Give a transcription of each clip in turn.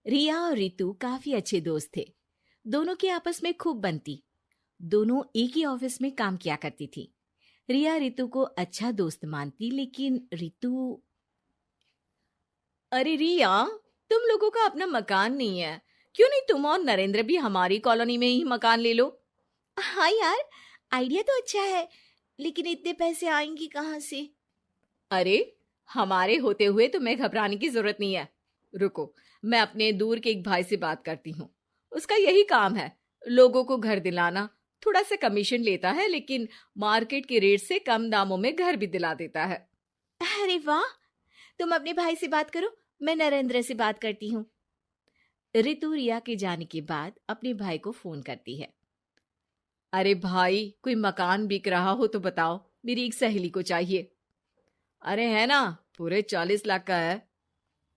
रिया और रितु काफी अच्छे दोस्त थे। दोनों की आपस में खूब बनती। दोनों एक ही ऑफिस में काम किया करती थी। रिया रितु को अच्छा दोस्त मानती, लेकिन रितु। अरे रिया, तुम लोगों का अपना मकान नहीं है, क्यों नहीं तुम और नरेंद्र भी हमारी कॉलोनी में ही मकान ले लो। हाँ यार, आइडिया तो अच्छा है, लेकिन इतने पैसे आएंगे कहाँ से? अरे, हमारे होते हुए तुम्हें घबराने की जरूरत नहीं है। रुको, मैं अपने दूर के एक भाई से बात करती हूँ। उसका यही काम है, लोगों को घर दिलाना। थोड़ा सा कमीशन लेता है, लेकिन मार्केट के रेट से कम दामों में घर भी दिला देता है। अरे वाह, तुम अपने भाई से बात करो, मैं नरेंद्र से बात करती हूँ। रितु रिया के जाने के बाद अपने भाई को फोन करती है। अरे भाई, कोई मकान बिक रहा हो तो बताओ, मेरी एक सहेली को चाहिए। अरे है ना, पूरे 40 लाख का है।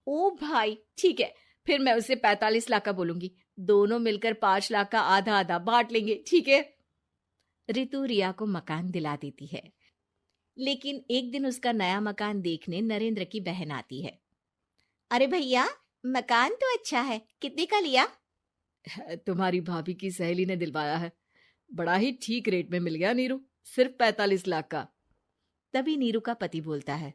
ओ भाई, ठीक है, फिर मैं उसे 45 लाख का बोलूंगी। दोनों मिलकर 5 लाख का आधा आधा बांट लेंगे, ठीक है? रितु रिया को मकान दिला देती है, लेकिन एक दिन उसका नया मकान देखने नरेंद्र की बहन आती है। अरे भैया, मकान तो अच्छा है, कितने का लिया? तुम्हारी भाभी की सहेली ने दिलवाया है, बड़ा ही ठीक रेट में मिल गया नीरू, सिर्फ 45 लाख का। तभी नीरू का पति बोलता है।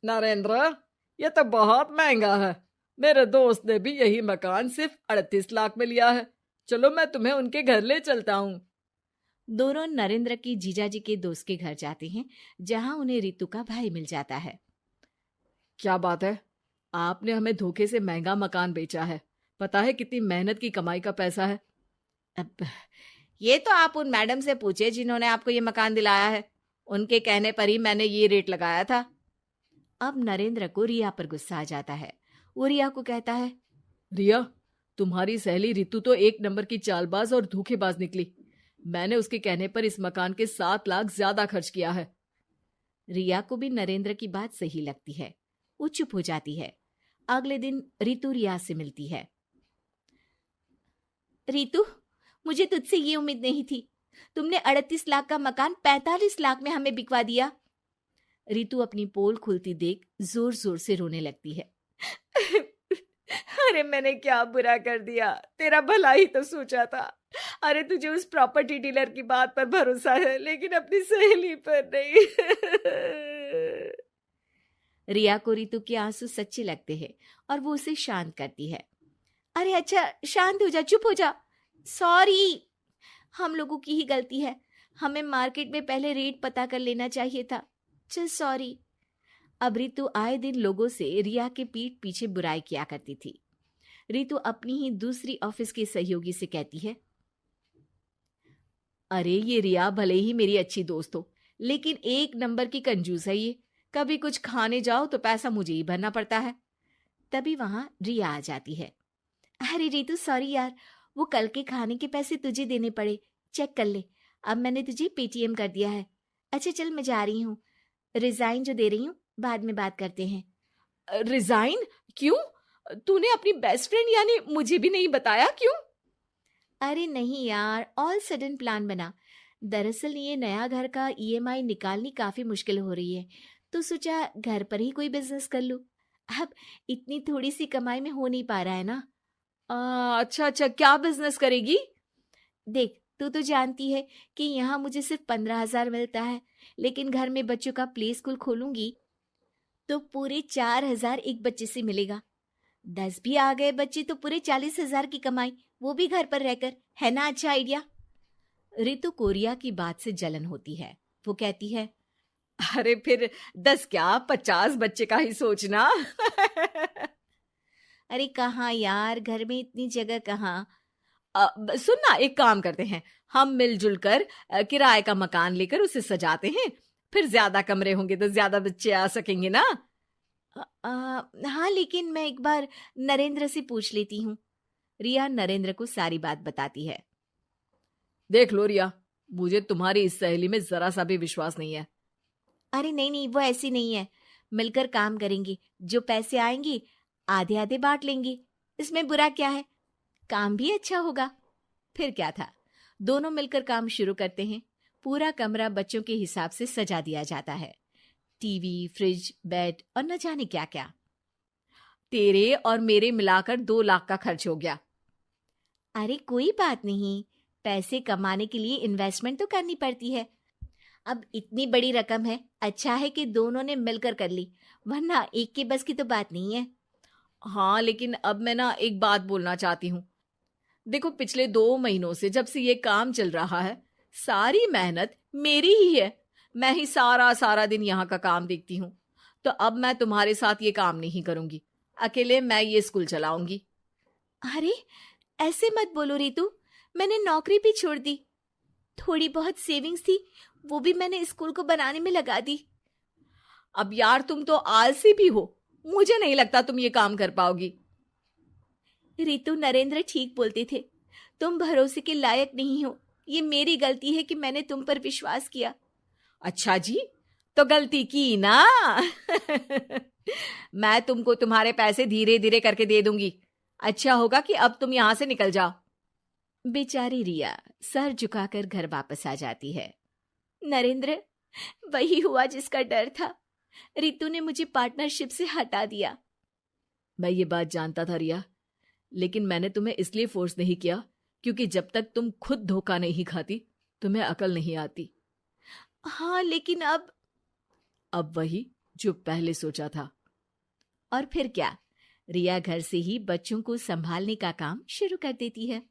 नरेंद्र, ये तो बहुत महंगा है। मेरे दोस्त ने भी यही मकान सिर्फ 38 लाख में लिया है। चलो, मैं तुम्हें उनके घर ले चलता हूँ। दोनों नरेंद्र की जीजाजी के दोस्त के घर जाते हैं, जहां उन्हें रितु का भाई मिल जाता है। क्या बात है, आपने हमें धोखे से महंगा मकान बेचा है। पता है कितनी मेहनत की कमाई का पैसा है। अब ये तो आप उन मैडम से पूछे जिन्होंने आपको ये मकान दिलाया है। उनके कहने पर ही मैंने ये रेट लगाया था। अब नरेंद्र को रिया पर गुस्सा आ जाता है। वो रिया को कहता है, रिया, तुम्हारी सहेली रितु तो एक नंबर की चालबाज और धोखेबाज निकली। मैंने उसके कहने पर इस मकान के 7 लाख ज्यादा खर्च किया है। रिया को भी नरेंद्र की बात सही लगती है। वो चुप हो जाती है। अगले दिन रितु रिया से मिलती है। रितु, मुझे तुझसे ये उम्मीद नहीं थी। तुमने 38 लाख का मकान 45 लाख में हमें बिकवा दिया। रितु अपनी पोल खुलती देख जोर जोर से रोने लगती है। अरे मैंने क्या बुरा कर दिया, तेरा भला ही तो सोचा था। अरे तुझे उस प्रॉपर्टी डीलर की बात पर भरोसा है, लेकिन अपनी सहेली पर नहीं। रिया को रितु के आंसू सच्चे लगते हैं और वो उसे शांत करती है। अरे अच्छा, शांत हो जा, चुप हो जा। सॉरी, हम लोगों की ही गलती है। हमें मार्केट में पहले रेट पता कर लेना चाहिए था। चल सॉरी। अब रितु आए दिन लोगों से रिया के पीठ पीछे बुराई किया करती थी। रितु अपनी ही दूसरी ऑफिस की सहयोगी से कहती है, अरे ये रिया भले ही मेरी अच्छी दोस्त हो, लेकिन एक नंबर की कंजूस है ये। कभी कुछ खाने जाओ तो पैसा मुझे ही भरना पड़ता है। तभी वहां रिया आ जाती है। अरे रितु, सॉरी यार, वो कल के खाने के पैसे तुझे देने पड़े। चेक कर ले, अब मैंने तुझे पेटीएम कर दिया है। अच्छा चल, मैं जा रही हूँ। रिजाइन जो दे रही हूँ, बाद में बात करते हैं। रिजाइन? क्यों? तूने अपनी बेस्ट फ्रेंड यानी मुझे भी नहीं बताया, क्यों? अरे नहीं यार, ऑल सडन प्लान बना। दरअसल ये नया घर का ईएमआई निकालनी काफी मुश्किल हो रही है, तो सोचा घर पर ही कोई बिजनेस कर लूं। अब इतनी थोड़ी सी कमाई में हो नहीं पा रहा है ना। अच्छा अच्छा, क्या बिजनेस करेगी? देख, तू तो जानती है कि यहाँ मुझे सिर्फ 15,000 मिलता है, लेकिन घर में बच्चों का प्ले स्कूल खोलूंगी तो पूरे 4,000 एक बच्चे से मिलेगा। 10 भी आ गए बच्चे तो पूरे 40,000 की कमाई, वो भी घर पर रहकर। है ना अच्छा आइडिया? रितु कोरिया की बात से जलन होती है। वो कहती है, अरे फिर 10 क्या, 50 बच्चे का ही सोचना। अरे कहाँ यार, घर में इतनी जगह कहाँ। सुन ना, एक काम करते हैं, हम मिलजुल कर किराए का मकान लेकर उसे सजाते हैं। फिर ज्यादा कमरे होंगे तो ज्यादा बच्चे आ सकेंगे ना। हाँ, लेकिन मैं एक बार नरेंद्र से पूछ लेती हूँ। रिया नरेंद्र को सारी बात बताती है। देख लो रिया, मुझे तुम्हारी इस सहेली में जरा सा भी विश्वास नहीं है। अरे नहीं नहीं, वो ऐसी नहीं है। मिलकर काम करेंगे, जो पैसे आएंगे आधे आधे बांट लेंगे। इसमें बुरा क्या है, काम भी अच्छा होगा। फिर क्या था, दोनों मिलकर काम शुरू करते हैं। पूरा कमरा बच्चों के हिसाब से सजा दिया जाता है। टीवी, फ्रिज, बेड और न जाने क्या क्या। तेरे और मेरे मिलाकर 2 लाख का खर्च हो गया। अरे कोई बात नहीं, पैसे कमाने के लिए इन्वेस्टमेंट तो करनी पड़ती है। अब इतनी बड़ी रकम है, अच्छा है कि दोनों ने मिलकर कर ली, वरना एक के बस की तो बात नहीं है। हाँ, लेकिन अब मैं ना एक बात बोलना चाहती हूँ। देखो, पिछले 2 महीनों से जब से ये काम चल रहा है, सारी मेहनत मेरी ही है। मैं ही सारा सारा दिन यहाँ का काम देखती हूँ। तो अब मैं तुम्हारे साथ ये काम नहीं करूंगी। अकेले मैं ये स्कूल चलाऊंगी। अरे ऐसे मत बोलो रितु, मैंने नौकरी भी छोड़ दी। थोड़ी बहुत सेविंग्स थी, वो भी मैंने स्कूल को बनाने में लगा दी। अब यार, तुम तो आलसी भी हो। मुझे नहीं लगता तुम ये काम कर पाओगी। रितु, नरेंद्र ठीक बोलते थे, तुम भरोसे के लायक नहीं हो। ये मेरी गलती है कि मैंने तुम पर विश्वास किया। अच्छा जी, तो गलती की ना। मैं तुमको तुम्हारे पैसे धीरे धीरे करके दे दूंगी। अच्छा होगा कि अब तुम यहां से निकल जाओ। बेचारी रिया सर झुकाकर घर वापस आ जाती है। नरेंद्र, वही हुआ जिसका डर था। रितु ने मुझे पार्टनरशिप से हटा दिया। मैं ये बात जानता था रिया, लेकिन मैंने तुम्हें इसलिए फोर्स नहीं किया क्योंकि जब तक तुम खुद धोखा नहीं खाती, तुम्हें अकल नहीं आती। हाँ, लेकिन अब वही जो पहले सोचा था। और फिर क्या, रिया घर से ही बच्चों को संभालने का काम शुरू कर देती है।